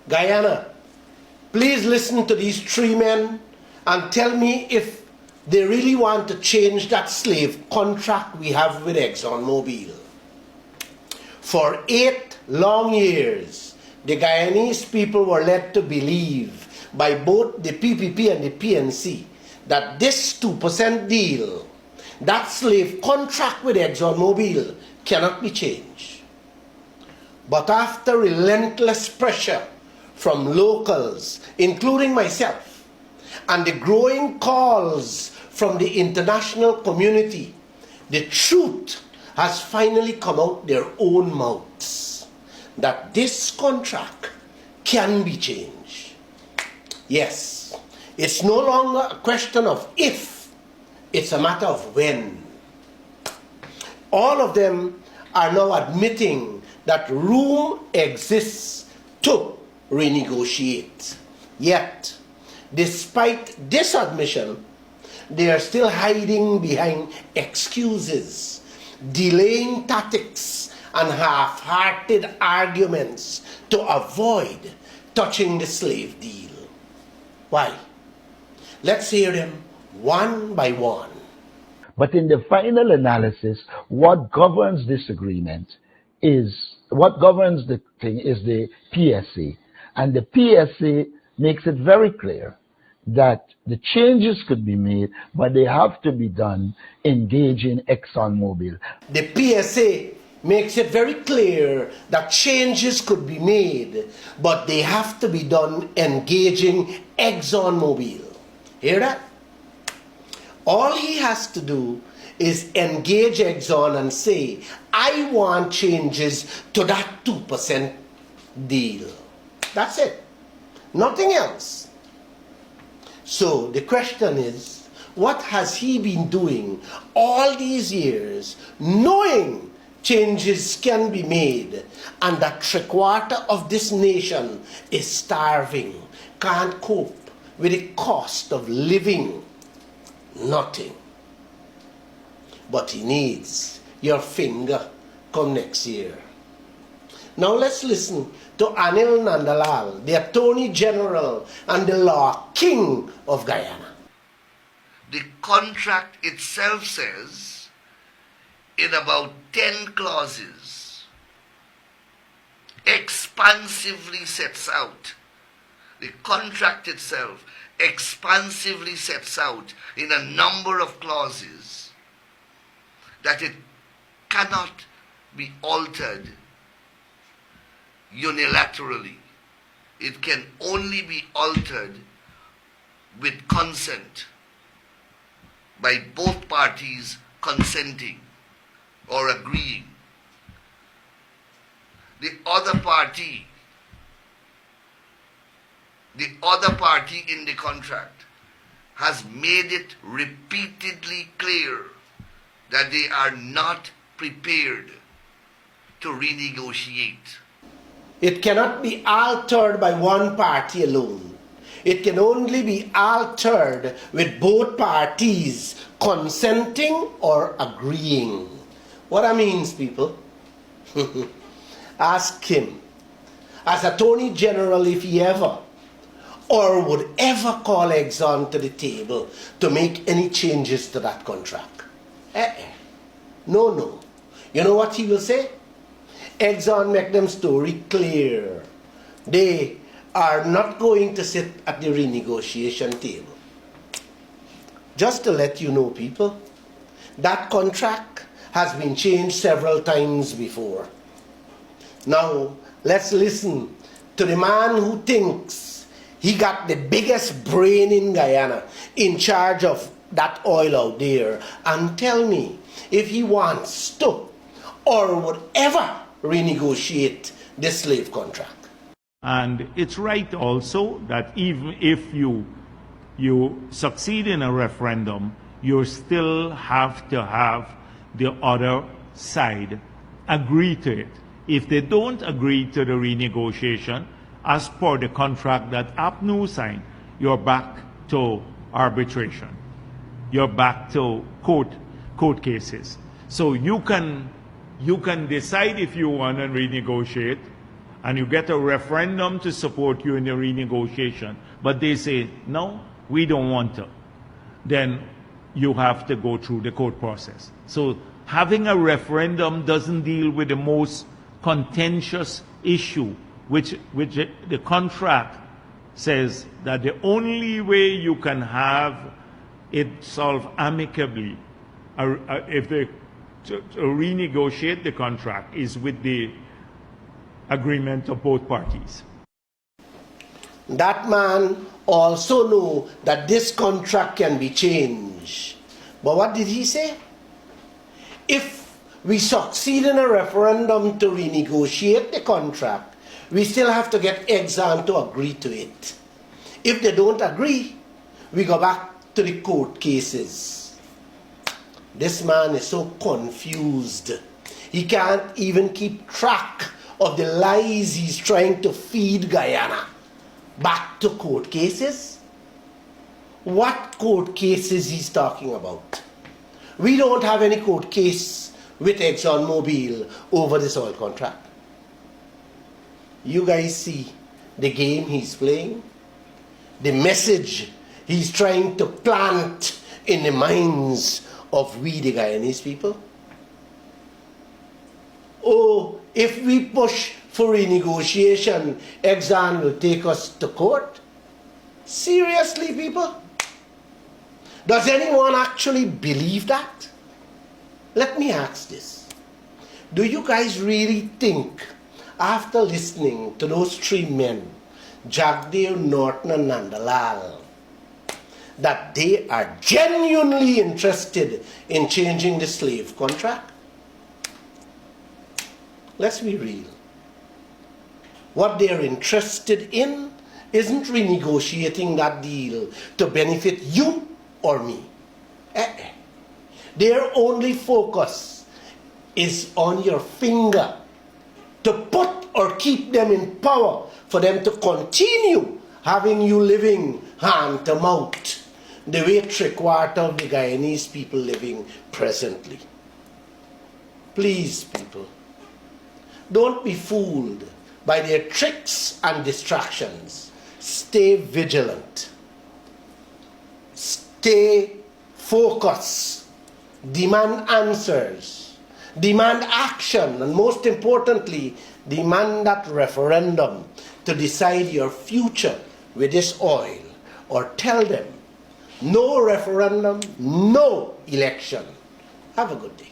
Guyana, please listen to these three men and tell me if they really want to change that slave contract we have with ExxonMobil. For 8 long years, the Guyanese people were led to believe by both the PPP and the PNC that this 2% deal, that slave contract with ExxonMobil, cannot be changed. But after relentless pressure from locals, including myself, and the growing calls from the international community, the truth has finally come out their own mouths that this contract can be changed. Yes, it's no longer a question of if, it's a matter of when. All of them are now admitting that room exists to renegotiate. Yet, despite this admission, they are still hiding behind excuses, delaying tactics, and half-hearted arguments to avoid touching the slave deal. Why? Let's hear them one by one. But in the final analysis, what governs this agreement is, what governs the thing is the PSA. And the PSA makes it very clear that the changes could be made, but they have to be done engaging ExxonMobil. The PSA makes it very clear that changes could be made, but they have to be done engaging ExxonMobil. Hear that? All he has to do is engage Exxon and say, I want changes to that 2% deal. That's it. Nothing else. So the question is, what has he been doing all these years, knowing changes can be made and that 3/4 of this nation is starving, can't cope with the cost of living? Nothing. But he needs your finger come next year. Now let's listen to Anil Nandalal, the Attorney General and the Law King of Guyana. The contract itself says, in about 10 clauses, expansively sets out, the contract itself expansively sets out in a number of clauses that it cannot be altered unilaterally. It can only be altered with consent by both parties consenting or agreeing. The other party in the contract has made it repeatedly clear that they are not prepared to renegotiate. It cannot be altered by one party alone. It can only be altered with both parties consenting or agreeing. What that means, people? Ask him, as Attorney General, if he ever or would ever call Exxon to the table to make any changes to that contract. No. You know what he will say? Exxon make them story clear. They are not going to sit at the renegotiation table. Just to let you know, people, that contract has been changed several times before. Now, let's listen to the man who thinks he got the biggest brain in Guyana in charge of that oil out there, and tell me if he wants to or would ever renegotiate the slave contract. And it's right also that even if you succeed in a referendum, you still have to have the other side agree to it. If they don't agree to the renegotiation, as per the contract that APNU signed, you're back to arbitration. You're back to court cases. So you can decide if you want to renegotiate, and you get a referendum to support you in the renegotiation, but they say, no, we don't want to, then you have to go through the court process. So having a referendum doesn't deal with the most contentious issue, which the contract says that the only way you can have it solved amicably, if they to renegotiate the contract, is with the agreement of both parties. That man also knew that this contract can be changed. But what did he say? If we succeed in a referendum to renegotiate the contract, we still have to get Exxon to agree to it. If they don't agree, we go back to the court cases. This man is so confused. He can't even keep track of the lies he's trying to feed Guyana. Back to court cases? What court cases he's talking about? We don't have any court case with ExxonMobil over this oil contract. You guys see the game he's playing? The message he's trying to plant in the minds of we the Guyanese people? Oh, if we push for renegotiation, Exxon will take us to court? Seriously, people? Does anyone actually believe that? Let me ask this. Do you guys really think, after listening to those three men, Jagdeo, Norton and Nandalal, that they are genuinely interested in changing the slave contract? Let's be real. What they're interested in isn't renegotiating that deal to benefit you or me. Their only focus is on your finger, to put or keep them in power, for them to continue having you living hand to mouth, the way three-quarters of the Guyanese people living presently. Please, people, don't be fooled by their tricks and distractions. Stay vigilant. Stay focused. Demand answers. Demand action. And most importantly, demand that referendum to decide your future with this oil. Or tell them, no referendum, no election. Have a good day.